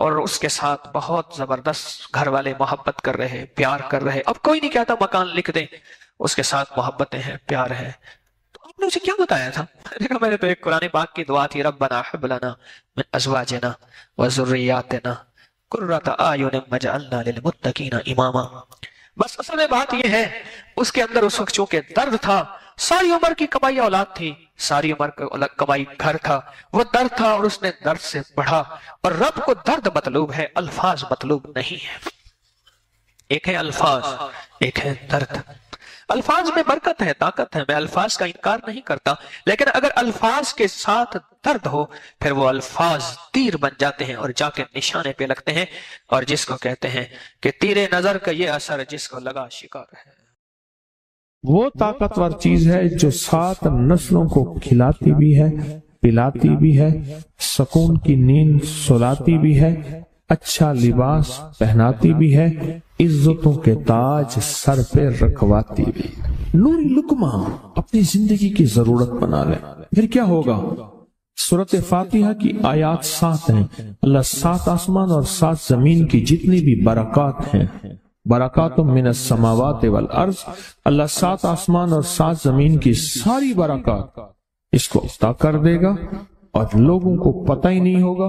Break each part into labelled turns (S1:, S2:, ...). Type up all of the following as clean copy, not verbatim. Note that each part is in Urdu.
S1: اور اس کے ساتھ بہت زبردست گھر والے محبت کر رہے، پیار کر رہے. اب کوئی نہیں کہتا مکان لکھ دیں، اس کے ساتھ محبتیں ہیں، پیار ہے. تو آپ نے اسے کیا بتایا تھا؟ میں نے تو ایک قرآن پاک کی دعا تھی، ربنا ہب لنا من ازواجنا وذریاتنا قرۃ اعین واجعلنا للمتقین اماما. بس اصل میں بات یہ ہے، اس کے اندر اس وقت چونکہ درد تھا، ساری عمر کی کمائی اولاد تھی، ساری عمر کی کمائی گھر تھا، وہ درد تھا اور اس نے درد سے پڑھا. اور رب کو درد مطلوب ہے، الفاظ مطلوب نہیں ہے. ایک ہے الفاظ، ایک ہے درد. الفاظ میں برکت ہے، طاقت ہے، میں الفاظ کا انکار نہیں کرتا، لیکن اگر الفاظ کے ساتھ درد ہو پھر وہ الفاظ تیر بن جاتے ہیں اور جا کے نشانے پہ لگتے ہیں، اور جس کو کہتے ہیں کہ تیر نظر کا یہ اثر جس کو لگا شکار ہے.
S2: وہ طاقتور چیز ہے جو 7 نسلوں کو کھلاتی بھی ہے، پلاتی بھی ہے، سکون کی نیند سلاتی بھی ہے، اچھا لباس پہناتی بھی ہے، عزتوں کے تاج سر پہ رکھواتی بھی. نوری لقمہ اپنی زندگی کی ضرورت بنا لیں، پھر کیا ہوگا؟ سورۃ فاتحہ کی آیات 7 ہیں. اللہ 7 آسمان اور 7 زمین کی جتنی بھی برکات ہیں، برکات من السماوات والارض، اللہ 7 آسمان اور 7 زمین کی ساری برکات اس کو عطا کر دے گا، اور لوگوں کو پتہ ہی نہیں ہوگا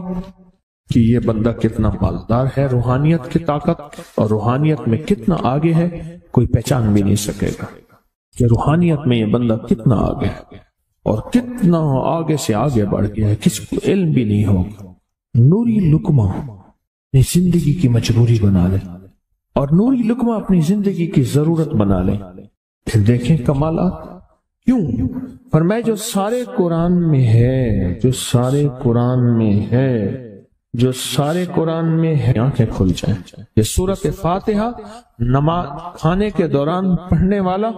S2: کہ یہ بندہ کتنا مالدار ہے. روحانیت کی طاقت اور روحانیت میں کتنا آگے ہے کوئی پہچان بھی نہیں سکے گا کہ روحانیت میں یہ بندہ کتنا آگے ہے اور کتنا آگے سے آگے بڑھ گیا ہے، کسی کو علم بھی نہیں ہوگا. نوری لقمہ اپنی زندگی کی مجبوری بنا لے اور نوری لقمہ اپنی زندگی کی ضرورت بنا لے، پھر دیکھیں کمالات. کیوں؟ فرمائے جو سارے قرآن میں ہے، جو سارے قرآن میں ہے، جو سارے قرآن میں ہے، آنکھیں کھل جائیں. یہ سورۃ فاتحہ نماز کھانے کے دوران پڑھنے والا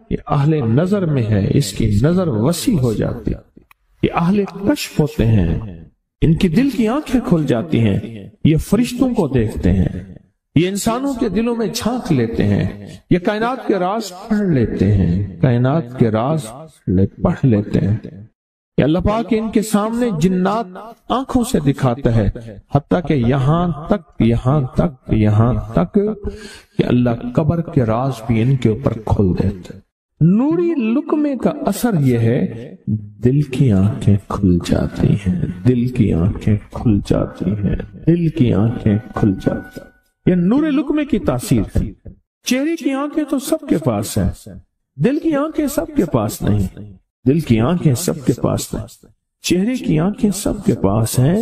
S2: یہ اہل نظر میں ہے، اس کی نظر وسیع ہو جاتی. یہ اہل کشف ہوتے ہیں، ان کی دل کی آنکھیں کھل جاتی ہیں، یہ فرشتوں کو دیکھتے ہیں، یہ انسانوں کے دلوں میں جھانک لیتے ہیں، یہ کائنات کے راز پڑھ لیتے ہیں، کائنات کے راز پڑھ لیتے ہیں. یہ اللہ پاک ان کے سامنے جنات آنکھوں سے دکھاتا ہے، حتیٰ کہ یہاں تک کہ اللہ قبر کے راز بھی ان کے اوپر کھول دیتا ہے. نوری لقمے کا اثر یہ ہے، دل کی آنکھیں کھل جاتی ہیں، دل کی آنکھیں کھل جاتی ہیں، دل کی آنکھیں کھل جاتی ہیں. یہ نور لقمے کی تاثیر ہے. چہرے کی آنکھیں تو سب کے پاس ہیں، دل کی آنکھیں سب کے پاس نہیں. دل کی آنکھیں سب کے پاس نہیں، چہرے کی آنکھیں سب کے پاس ہیں،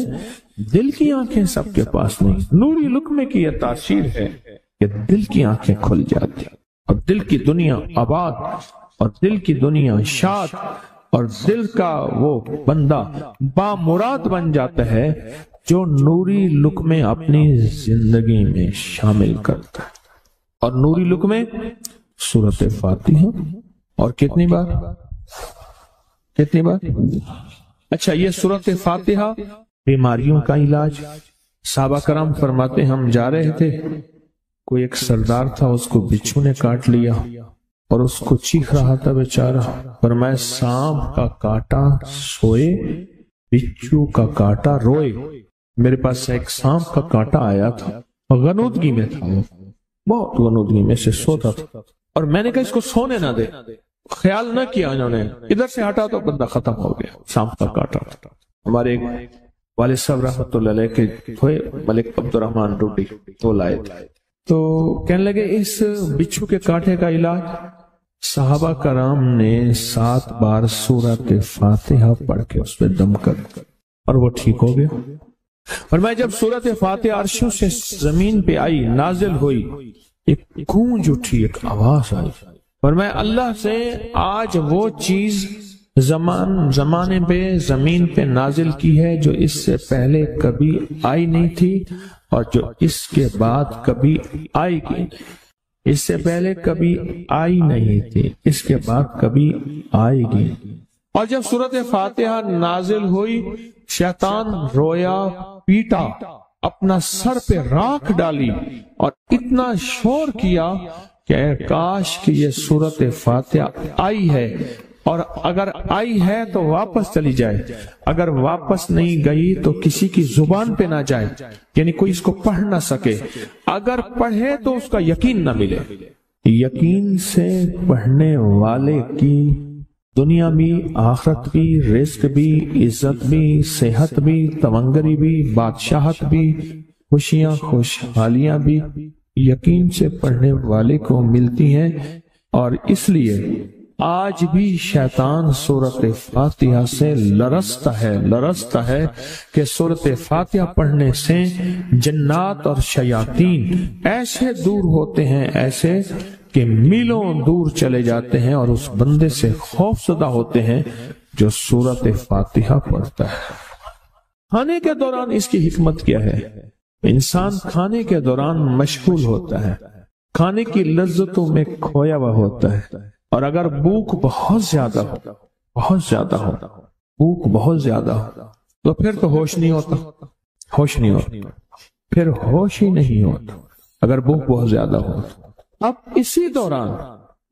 S2: دل کی آنکھیں سب کے پاس نہیں. نوری لقمے کی یہ تاثیر ہے کہ دل کی آنکھیں کھل جاتی اور دل کی دنیا آباد اور دل کی دنیا شاد اور دل کا وہ بندہ بامراد بن جاتا ہے جو نوری لقمے اپنی زندگی میں شامل کرتا ہے. اور نوری لقمے سورۃ فاتحہ اور کتنی بار؟ اچھا، یہ سورۃ فاتحہ بیماریوں کا علاج. صحابہ کرام فرماتے ہم جا رہے تھے، کوئی ایک سردار تھا، اس کو بچھو نے کاٹ لیا اور اس کو چیخ رہا تھا بیچارہ. فرمایا سانپ کا کاٹا سوئے، بچھو کا کاٹا روئے. میرے پاس ایک سانپ کا کاٹا آیا تھا، غنودگی میں تھا، وہ بہت غنودگی میں سے سوتا تھا، اور میں نے کہا اس کو سونے نہ دے. خیال نہ کیا انہوں نے، ادھر سے ہٹا تو بندہ ختم ہو گیا، سانپ کا کاٹا. ہمارے ایک والد صاحب رحمۃ اللہ علیہ کے تھے ملک عبد الرحمن ڈوڈی، وہ لائے تھے، تو کہنے لگے اس بچھو کے کاٹے کا علاج صحابہ کرام نے 7 بار سورۃ فاتحہ پڑھ کے اس پہ دم کر اور وہ ٹھیک ہو گیا. اور میں جب سورۃ فاتحہ عرشوں سے زمین پہ آئی، نازل ہوئی، ایک گونج اٹھی، ایک آواز آئی، اور میں اللہ سے آج وہ چیز زمانے پہ زمین پہ نازل کی ہے جو اس سے پہلے کبھی آئی نہیں تھی اور جو اس کے بعد کبھی آئے گی نہیں. اس سے پہلے کبھی آئی نہیں تھی، اس کے بعد کبھی آئے گی. اور جب سورۃ فاتحہ نازل ہوئی، شیطان رویا، پیٹا، اپنا سر پہ راکھ ڈالی اور اتنا شور کیا کہ کاش کہ یہ سورۃ فاتحہ آئی ہے اور اگر آئی ہے تو واپس چلی جائے، اگر واپس نہیں گئی تو کسی کی زبان پہ نہ جائے، یعنی کوئی اس کو پڑھ نہ سکے، اگر پڑھے تو اس کا یقین نہ ملے۔ یقین سے پڑھنے والے کی دنیا بھی، آخرت بھی، رزق بھی، عزت بھی، صحت بھی، تونگری بھی، بادشاہت بھی، خوشیاں خوشحالیاں بھی یقین سے پڑھنے والے کو ملتی ہیں۔ اور اس لیے آج بھی شیطان سورۃ فاتحہ سے لرزتا ہے کہ سورۃ فاتحہ پڑھنے سے جنات اور شیاطین ایسے دور ہوتے ہیں، ایسے کہ میلوں دور چلے جاتے ہیں، اور اس بندے سے خوف زدہ ہوتے ہیں جو سورۃ فاتحہ پڑھتا ہے۔ کھانے کے دوران اس کی حکمت کیا ہے؟ انسان کھانے کے دوران مشغول ہوتا ہے، کھانے کی لذتوں میں کھویا ہوا ہوتا ہے، اور اگر بھوک بہت زیادہ ہو بھوک بہت زیادہ ہو تو پھر تو ہوش نہیں ہوتا، پھر ہوش ہی نہیں ہوتا اگر بھوک بہت زیادہ ہو۔ اب اسی دوران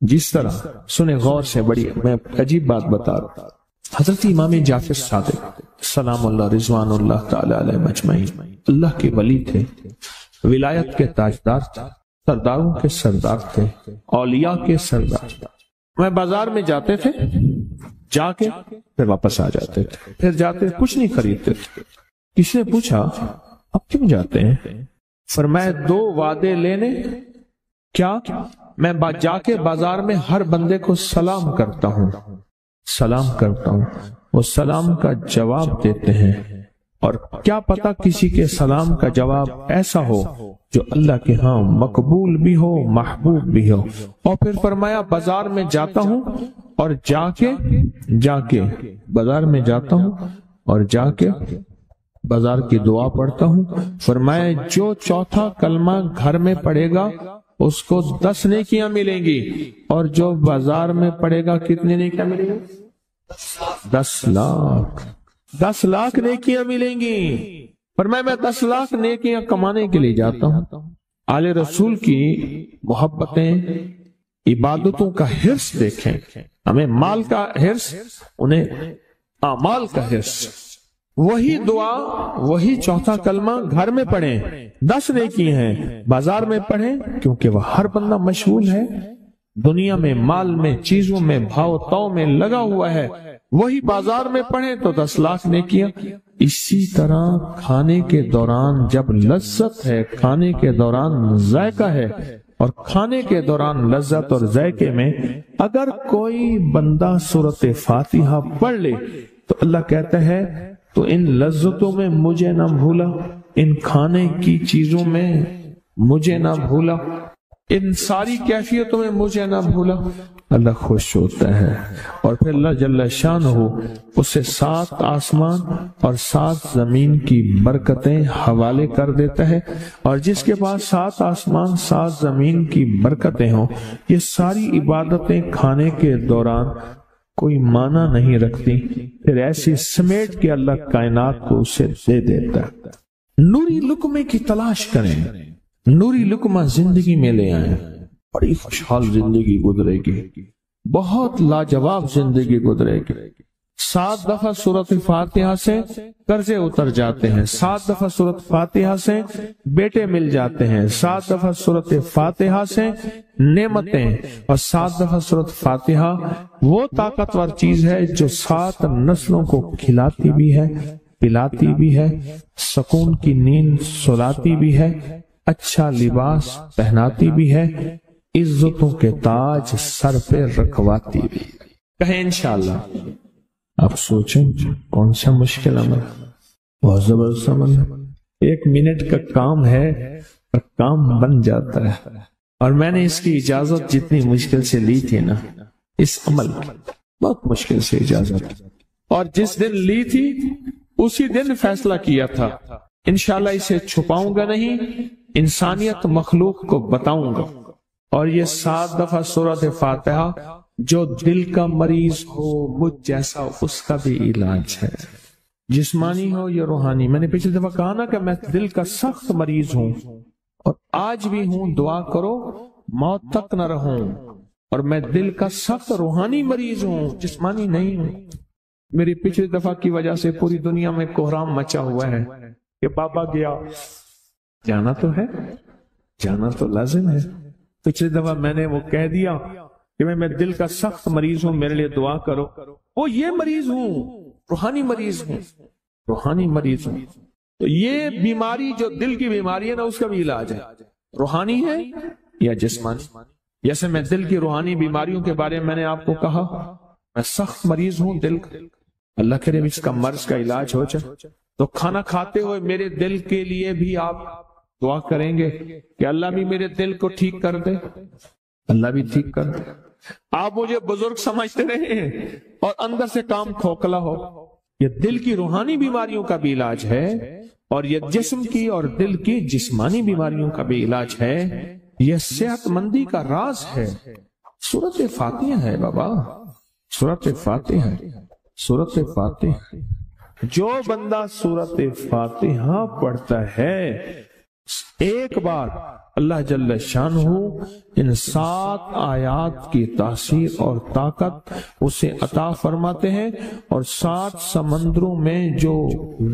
S2: جس طرح سنے غور سے، بڑی میں عجیب بات بتا رہا ہوں، حضرت امام جعفر صادق سلام اللہ رضوان اللہ تعالی علیہ مجمعین اللہ کے ولی تھے، ولایت کے تاجدار تھے، سرداروں کے سردار تھے، اولیاء کے سردار تھے۔ میں بازار میں جاتے تھے، جا کے پھر واپس آ جاتے تھے، پھر جاتے کچھ نہیں خریدتے تھے۔ کسی نے پوچھا اب کیوں جاتے ہیں؟ فرمایا 2 وعدے لینے۔ کیا؟ میں جا کے بازار میں ہر بندے کو سلام کرتا ہوں، وہ سلام کا جواب دیتے ہیں، اور کیا پتا کسی کے سلام کا جواب ایسا ہو جو اللہ کے ہاں مقبول بھی ہو، محبوب بھی ہو۔ اور پھر فرمایا بازار میں جاتا ہوں اور جا کے بازار میں جاتا ہوں اور جا کے بازار کی دعا پڑھتا ہوں۔ فرمایا جو چوتھا کلمہ گھر میں پڑھے گا اس کو 10 نیکیاں ملیں گی، اور جو بازار میں پڑھے گا کتنے نیکیاں ملیں گی؟ 10 لاکھ نیکیاں ملیں گی۔ فرمایا میں 10 لاکھ نیکیاں کمانے کے لیے جاتا ہوں۔ آل رسول کی محبتیں، عبادتوں کا حرص دیکھیں، ہمیں مال کا حرص، انہیں اعمال کا حرص۔ وہی دعا، وہی چوتھا کلمہ گھر میں پڑھیں، 10 نیکی ہیں، بازار میں پڑھیں کیونکہ وہ ہر بندہ مشغول ہے، دنیا میں، مال میں، چیزوں میں، بھاؤ تاؤ میں لگا ہوا ہے، وہی بازار میں پڑھیں تو 10 لاکھ نیکیاں۔ اسی طرح کھانے کے دوران جب لذت ہے، کھانے کے دوران ذائقہ ہے، اور کھانے کے دوران لذت اور ذائقے میں اگر کوئی بندہ سورۃ فاتحہ پڑھ لے تو اللہ کہتا ہے تو ان لذتوں میں مجھے نہ بھولا، ان کھانے کی چیزوں میں مجھے نہ بھولا، ان ساری کیفیتوں میں مجھے نہ بھولا۔ اللہ خوش ہوتا ہے، اور پھر اللہ جل شانہ اسے 7 آسمان اور 7 زمین کی برکتیں حوالے کر دیتا ہے، اور جس کے پاس 7 آسمان 7 زمین کی برکتیں ہوں، یہ ساری عبادتیں کھانے کے دوران کوئی معنی نہیں رکھتی، پھر ایسی سمیٹ کے اللہ کائنات کو اسے دے دیتا ہے۔ نوری لقمے کی تلاش کریں، نوری لقمہ زندگی میں لے آئیں، بڑی خوشحال زندگی گزرے گی، بہت لاجواب زندگی گزرے گی۔ 7 دفعہ سورۃ فاتحہ سے قرضے اتر جاتے ہیں، 7 دفعہ سورۃ فاتحہ سے بیٹے مل جاتے ہیں، 7 دفعہ سورۃ فاتحہ سے نعمتیں، اور 7 دفعہ سورۃ فاتحہ وہ طاقتور چیز ہے جو 7 نسلوں کو کھلاتی بھی ہے، پلاتی بھی ہے، سکون کی نیند سلاتی بھی ہے، اچھا لباس پہناتی بھی ہے، عزتوں کے تاج سر پہ رکھواتی بھی۔ کہیں انشاءاللہ۔ آپ سوچیں کون سا مشکل عمل، بہت زبردست عمل ہے، 1 منٹ کا کام ہے اور کام بن جاتا ہے۔ اور میں نے اس کی اجازت جتنی مشکل سے لی تھی نا، اس عمل کی بہت مشکل سے اجازت، اور جس دن لی تھی اسی دن فیصلہ کیا تھا انشاءاللہ اسے چھپاؤں گا نہیں، انسانیت مخلوق کو بتاؤں گا۔ اور یہ 7 دفعہ سورۃ فاتحہ جو دل کا مریض ہو، مجھ جیسا، اس کا بھی علاج ہے، جسمانی ہو یا روحانی۔ میں نے پچھلی دفعہ کہا نا کہ میں دل کا سخت مریض ہوں اور آج بھی ہوں، دعا کرو موت تک نہ رہوں۔ اور میں دل کا سخت روحانی مریض ہوں، جسمانی نہیں ہوں۔ میری پچھلی دفعہ کی وجہ سے پوری دنیا میں کوہرام مچا ہوا ہے کہ بابا گیا، جانا تو ہے، جانا تو لازم ہے۔ پچھلی دفعہ میں نے وہ کہہ دیا کہ میں دل کا سخت مریض ہوں، میرے لیے دعا کرو۔ وہ یہ مریض ہوں، روحانی مریض ہوں، روحانی مریض ہوں۔ تو یہ بیماری جو دل کی بیماری ہے نا، اس کا بھی علاج ہے، روحانی ہے یا جسمانی۔ جیسے میں دل کی روحانی بیماریوں کے بارے میں نے آپ کو کہا، میں سخت مریض ہوں دل کا، اللہ کرے اس کا مرض کا علاج ہو جائے۔ تو کھانا کھاتے ہوئے میرے دل کے لیے بھی آپ دعا کریں گے کہ اللہ بھی میرے دل کو ٹھیک کر دے، اللہ بھی ٹھیک کر دے۔ آپ مجھے بزرگ سمجھتے رہے اور اندر سے کام کھوکھلا ہو۔ یہ دل کی روحانی بیماریوں کا بھی علاج ہے، اور یہ جسم کی اور دل کی جسمانی بیماریوں کا بھی علاج ہے۔ یہ صحت مندی کا راز ہے۔ سورۃ فاتحہ ہے بابا، سورۃ فاتحہ، سورۃ فاتحہ۔ جو بندہ سورۃ فاتحہ پڑھتا ہے، ایک بار اللہ جل شانہ ان 7 آیات کی تاثیر اور طاقت اسے عطا فرماتے ہیں، اور 7 سمندروں میں جو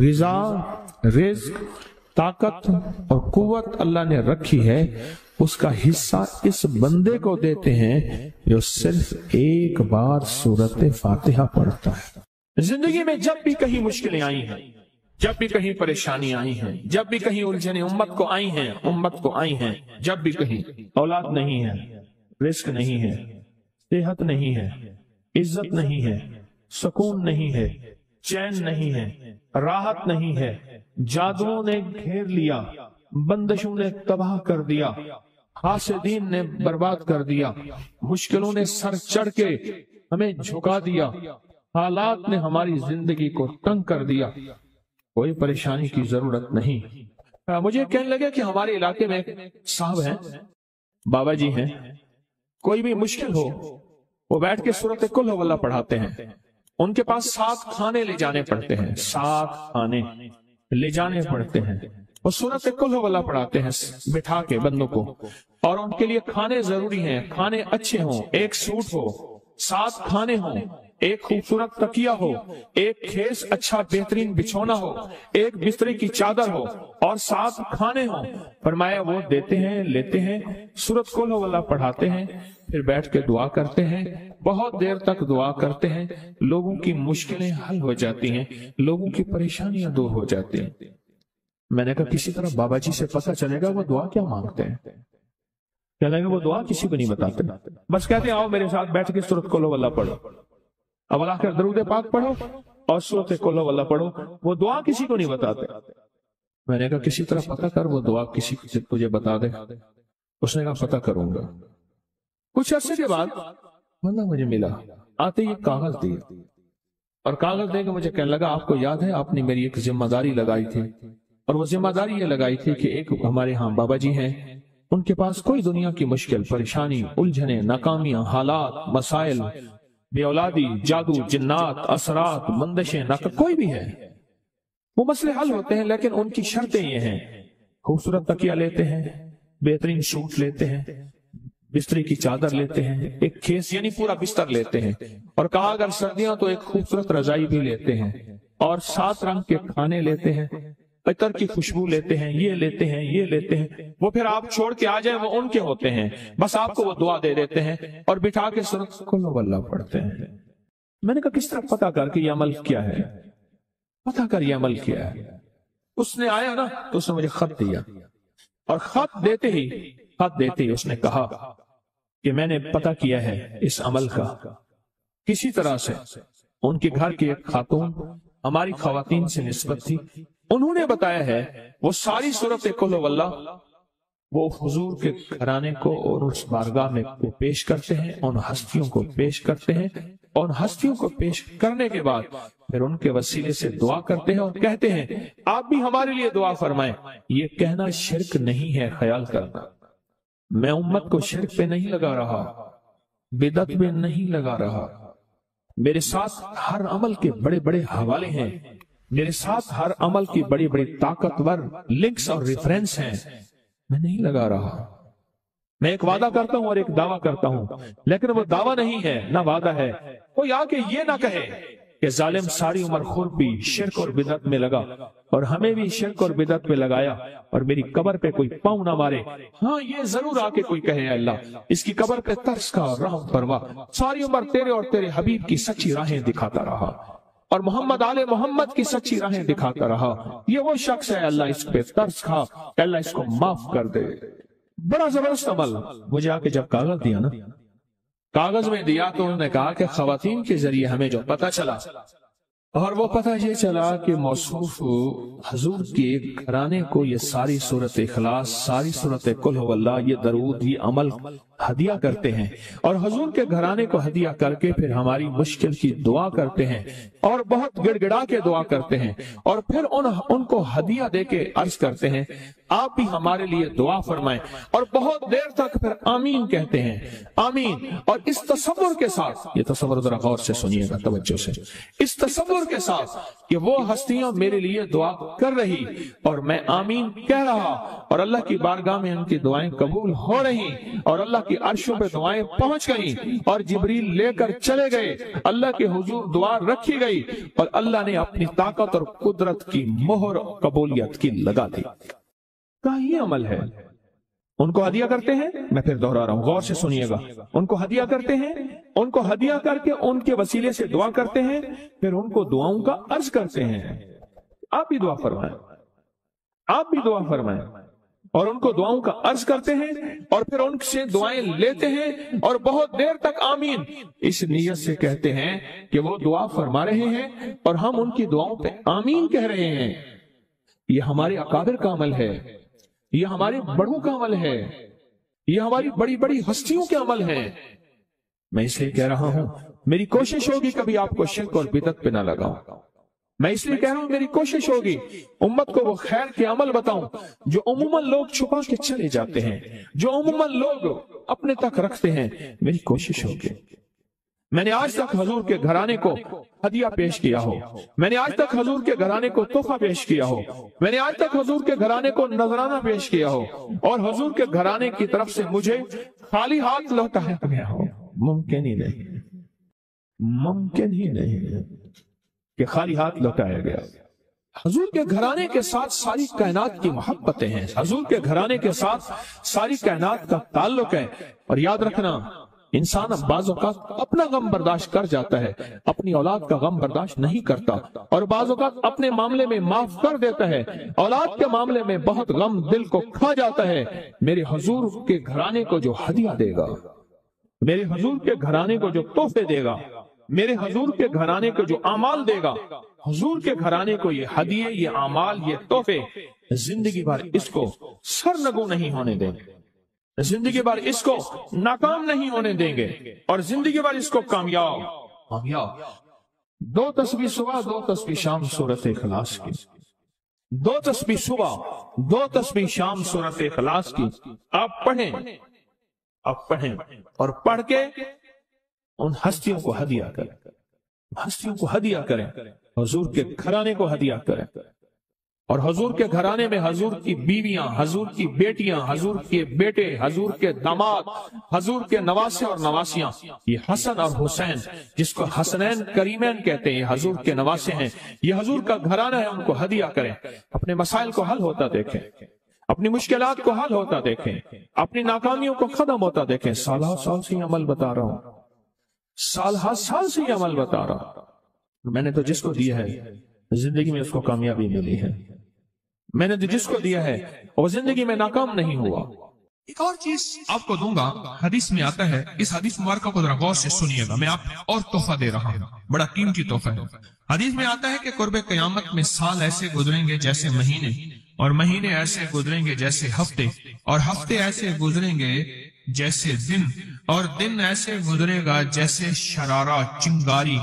S2: غذا، رزق، طاقت اور قوت اللہ نے رکھی ہے، اس کا حصہ اس بندے کو دیتے ہیں جو صرف ایک بار سورۃ فاتحہ پڑھتا ہے۔ زندگی میں جب بھی کہیں مشکلیں آئی ہیں، جب بھی کہیں پریشانی آئی ہیں، جب بھی کہیں الجھنیں امت کو آئی ہیں، امت کو آئی ہیں، جب بھی کہیں اولاد نہیں ہے، رزق نہیں ہے، صحت نہیں ہے، عزت نہیں ہے، سکون نہیں ہے، چین نہیں ہے، راحت نہیں ہے، جادوؤں نے گھیر لیا، بندشوں نے تباہ کر دیا، حاسدین نے برباد کر دیا، مشکلوں نے سر چڑھ کے ہمیں جھکا دیا، حالات نے ہماری زندگی کو تنگ کر دیا۔ کوئی پریشانی کی ضرورت نہیں۔ مجھے کہنے لگے کہ ہمارے علاقے میں صاحب ہیں، بابا جی ہیں، کوئی بھی مشکل ہو وہ بیٹھ کے سورۃ قل ہو اللہ پڑھاتے ہیں۔ ان کے پاس 7 کھانے لے جانے پڑتے ہیں، 7 کھانے لے جانے پڑتے ہیں، وہ سورۃ قل ہو اللہ پڑھاتے ہیں بٹھا کے بندوں کو، اور ان کے لیے کھانے ضروری ہیں، کھانے اچھے ہوں، ایک سوٹ ہو، 7 کھانے ہوں، ایک خوبصورت تکیہ ہو، ایک کھیس اچھا بہترین بچھونا ہو، ایک بسترے کی چادر ہو، اور 7 کھانے ہوں۔ فرمایا وہ دیتے ہیں، لیتے ہیں، سورۃ قل ہو اللہ پڑھاتے ہیں، پھر بیٹھ کے دعا کرتے ہیں، بہت دیر تک دعا کرتے ہیں، لوگوں کی مشکلیں حل ہو جاتی ہیں، لوگوں کی پریشانیاں دور ہو جاتی ہیں۔ میں نے کہا کسی طرح بابا جی سے پتہ چلے گا وہ دعا کیا مانگتے ہیں؟ کہنے لگے وہ دعا کسی کو نہیں بتاتے، بس کہتے ہیں آؤ میرے ساتھ بیٹھ کے سورۃ قل ہو اللہ پڑھو، اب اللہ کر درود پاک پڑھو اور سورۃ قل ہو اللہ پڑھو، وہ دعا کسی کو نہیں بتاتے۔ میں نے کہا کسی طرح پتہ کر وہ دعا کسی کو تجھے بتا دے۔ اس نے کہا پتہ کروں گا۔ کچھ عرصے کے بعد بندہ مجھے ملا، آتے ہی ایک کاغذ دیا، اور کاغذ دے کے مجھے کہنے لگا آپ کو یاد ہے آپ نے میری ایک ذمہ داری لگائی تھی، اور وہ ذمہ داری یہ لگائی تھی کہ ایک ہمارے ہاں بابا جی ہیں، ان کے پاس کوئی دنیا کی مشکل، پریشانی، الجھنیں، ناکامیاں، حالات، مسائل، بے اولادی، جادو، جنات، اثرات، بندشیں، کوئی بھی ہے، وہ مسئلے حل ہوتے ہیں، لیکن ان کی شرطیں یہ ہیں، خوبصورت تکیہ لیتے ہیں، بہترین سوٹ لیتے ہیں، بستری کی چادر لیتے ہیں، ایک کھیس یعنی پورا بستر لیتے ہیں، اور کہا اگر سردیاں تو ایک خوبصورت رضائی بھی لیتے ہیں، اور 7 رنگ کے کھانے لیتے ہیں، عطر کی خوشبو لیتے ہیں، یہ لیتے ہیں، یہ لیتے ہیں، وہ پھر آپ چھوڑ کے آ جائیں وہ ان کے ہوتے ہیں، بس آپ کو وہ دعا دے دیتے ہیں اور بٹھا کے سورۃ قل ہو اللہ پڑھتے ہیں۔ میں نے کہا کس طرح پتہ کر کے یہ عمل کیا ہے، پتہ کر یہ عمل کیا ہے۔ اس نے آیا نا تو اس نے مجھے خط دیا، اور خط دیتے ہی اس نے کہا کہ میں نے پتہ کیا ہے اس عمل کا، کسی طرح سے ان کے گھر کی ایک خاتون ہماری خواتین سے نسبت تھی، انہوں نے بتایا ہے وہ ساری سورۃ قل ہو اللہ وہ حضور کے گھرانے کو اور اس بارگاہ میں پیش کرتے ہیں، ان ہستیوں کو پیش کرتے ہیں، اور ہستیوں کو پیش کرنے کے بعد پھر ان کے وسیلے سے دعا کرتے ہیں اور کہتے ہیں آپ بھی ہمارے لیے دعا فرمائیں۔ یہ کہنا شرک نہیں ہے، خیال کرنا، میں امت کو شرک پہ نہیں لگا رہا، بدعت پہ نہیں لگا رہا، میرے ساتھ ہر عمل کے بڑے بڑے حوالے ہیں، میرے ساتھ ہر عمل کی بڑی بڑی طاقتور لنکس اور ریفرنس ہیں، میں نہیں لگا رہا، میں ایک وعدہ کرتا ہوں اور ایک دعویٰ کرتا ہوں، لیکن وہ دعویٰ نہیں ہے نہ وعدہ ہے۔ کوئی آ کے یہ نہ کہے کہ ظالم ساری عمر خود بھی شرک اور بدعت میں لگا اور ہمیں بھی شرک اور بدعت میں لگایا اور میری قبر پہ کوئی پاؤں نہ مارے۔ ہاں یہ ضرور آ کے کوئی کہے اللہ اس کی قبر پہ ترس کا رحم فرما، ساری عمر تیرے اور تیرے حبیب کی سچی راہیں دکھاتا رہا اور محمد آل محمد کی سچی راہیں دکھاتا رہا، یہ وہ شخص ہے اللہ اس پہ ترس کھا، اللہ اس کو معاف کر دے۔ بڑا زبردست عمل۔ مجھے آ کے جب کاغذ دیا نا، کاغذ میں دیا تو انہوں نے کہا کہ خواتین کے ذریعے ہمیں جو پتہ چلا، اور وہ پتہ یہ چلا کہ موصوف حضور کے گھرانے کو یہ ساری سورت اخلاص، ساری سورت قل هو اللہ، یہ درود، یہ عمل ہدیہ کرتے ہیں اور حضور کے گھرانے کو ہدیہ کر کے پھر ہماری مشکل کی دعا کرتے ہیں اور بہت گڑ گڑا کے دعا کرتے ہیں اور پھر ان کو ہدیہ دے کے عرض کرتے ہیں آپ بھی ہمارے لیے دعا فرمائیں، اور بہت دیر تک پھر آمین کہتے ہیں، آمین۔ اور اس تصور کے ساتھ، یہ تصور ذرا غور سے سنیے گا توجہ سے، اس تصور کے ساتھ کہ وہ ہستیاں میرے لیے دعا کر رہی اور میں آمین کہہ رہا اور اللہ کی بارگاہ میں ان کی دعائیں قبول ہو رہی اور اللہ کی عرشوں پہ دعائیں پہنچ گئیں اور جبریل لے کر چلے گئے، اللہ کے حضور دعا رکھی گئی اور اللہ نے اپنی طاقت اور قدرت کی مہر قبولیت کی لگا دی۔ کہا یہ عمل ہے۔ ان کو ہدیہ کرتے ہیں، میں پھر دہرا رہا ہوں، غور سے سنیے گا، ان کو ہدیہ کرتے ہیں، ان کو ہدیہ کر کے ان کے وسیلے سے دعا کرتے ہیں، پھر ان کو دعاؤں کا عرض کرتے ہیں آپ بھی دعا فرمائیں، آپ بھی دعا فرمائیں، اور ان کو دعاؤں کا عرض کرتے ہیں اور پھر ان سے دعائیں لیتے ہیں اور بہت دیر تک آمین اس نیت سے کہتے ہیں کہ وہ دعا فرما رہے ہیں اور ہم ان کی دعاؤں پہ آمین کہہ رہے ہیں۔ یہ ہمارے اکابر کا عمل ہے، یہ ہمارے بڑوں کا عمل ہے، یہ ہماری بڑی بڑی ہستیوں کے عمل ہیں۔ میں اس لیے کہہ رہا ہوں میری کوشش ہوگی کبھی آپ کو شرک اور بدعت پہ نہ لگاؤں، میں اس لیے کہہ رہا ہوں میری کوشش ہوگی امت کو وہ خیر کے عمل بتاؤں جو عموماً لوگ چھپا کے چلے جاتے ہیں، جو عموماً لوگ اپنے تک رکھتے ہیں۔ میری کوشش ہوگی میں نے آج تک حضور کے گھرانے کو ہدیہ پیش کیا ہو، میں نے آج تک حضور کے گھرانے کو تحفہ پیش کیا ہو، میں نے آج تک حضور کے گھرانے کو نذرانہ پیش کیا ہو اور حضور کے گھرانے کی طرف سے مجھے خالی ہاتھ لوٹایا گیا ہو۔ ممکن ہی نہیں، ممکن ہی نہیں کہ خالی ہاتھ لوٹایا گیا۔ حضور کے گھرانے کے ساتھ ساری کائنات کی محبتیں ہیں، حضور کے گھرانے کے ساتھ ساری کائنات کا تعلق ہے، اور یاد رکھنا انسان بعض اوقات اپنا غم برداشت کر جاتا ہے، اپنی اولاد کا غم برداشت نہیں کرتا، اور بعض اوقات اپنے معاملے میں معاف کر دیتا ہے، اولاد کے معاملے میں بہت غم دل کو کھا جاتا ہے۔ میرے حضور کے گھرانے کو جو ہدیہ دے گا، میرے حضور کے گھرانے کو جو تحفے دے گا، میرے حضور کے گھرانے کو جو اعمال دے گا، حضور کے گھرانے کو یہ ہدیے، یہ اعمال، یہ تحفے زندگی بھر اس کو سرنگو نہیں ہونے دیں گے، زندگی بھر اس کو ناکام نہیں ہونے دیں گے، اور زندگی بھر اس کو کامیاب۔ 2 تسبیح صبح 2 تسبیح شام سورت اخلاص کی، 2 تسبیح صبح 2 تسبیح شام سورت اخلاص کی آپ پڑھیں، آپ پڑھیں اور پڑھ کے ان ہستیوں کو ہدیہ کریں، ہستیوں کو ہدیہ کریں، حضور کے گھرانے کو ہدیہ کریں، اور حضور کے گھرانے میں حضور کی بیویاں، حضور کی بیٹیاں، حضور کے بیٹے، حضور کے داماد، حضور کے نواسے اور نواسیاں، یہ حسن اور حسین جس کو حسنین کریمین کہتے ہیں، حضور کے نواسے ہیں، یہ حضور کا گھرانہ ہے، ان کو ہدیہ کریں، اپنے مسائل کو حل ہوتا دیکھیں، اپنی مشکلات کو حل ہوتا دیکھیں، اپنی ناکامیوں کو ختم ہوتا دیکھیں۔ سالہ سال سے یہ عمل بتا رہا ہوں، سال سے یہ عمل بتا رہا ہوں۔ میں نے تو جس کو دیا ہے زندگی میں اس کو کامیابی ملی ہے، میں نے جس کو دیا ہے وہ زندگی میں ناکام نہیں ہوا۔
S3: ایک اور چیز آپ کو دوں گا، حدیث میں آتا ہے، اس حدیث مبارکہ کو ذرا غور سے سنیے گا، میں آپ اور تحفہ دے رہا ہوں، بڑا قیمتی تحفہ ہے۔ حدیث میں آتا ہے کہ قرب قیامت میں سال ایسے گزریں گے جیسے مہینے، اور مہینے ایسے گزریں گے جیسے ہفتے، اور ہفتے ایسے گزریں گے جیسے دن، اور دن ایسے گزرے گا جیسے شرارہ، چنگاری،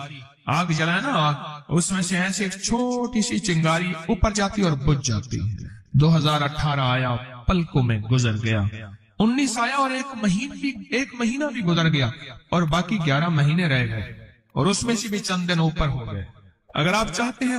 S3: آگ جلائے نا آگ، اس میں سے ایسے ایک چھوٹی سی چنگاری اوپر جاتی اور بجھ جاتی ہے۔ 2018 آیا، پلکوں میں گزر گیا، 19 آیا اور ایک مہینہ بھی گزر گیا، اور باقی 11 مہینے رہ گئے، اور اس میں سے بھی چند دن اوپر ہو گئے۔ اگر آپ چاہتے ہیں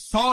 S3: 100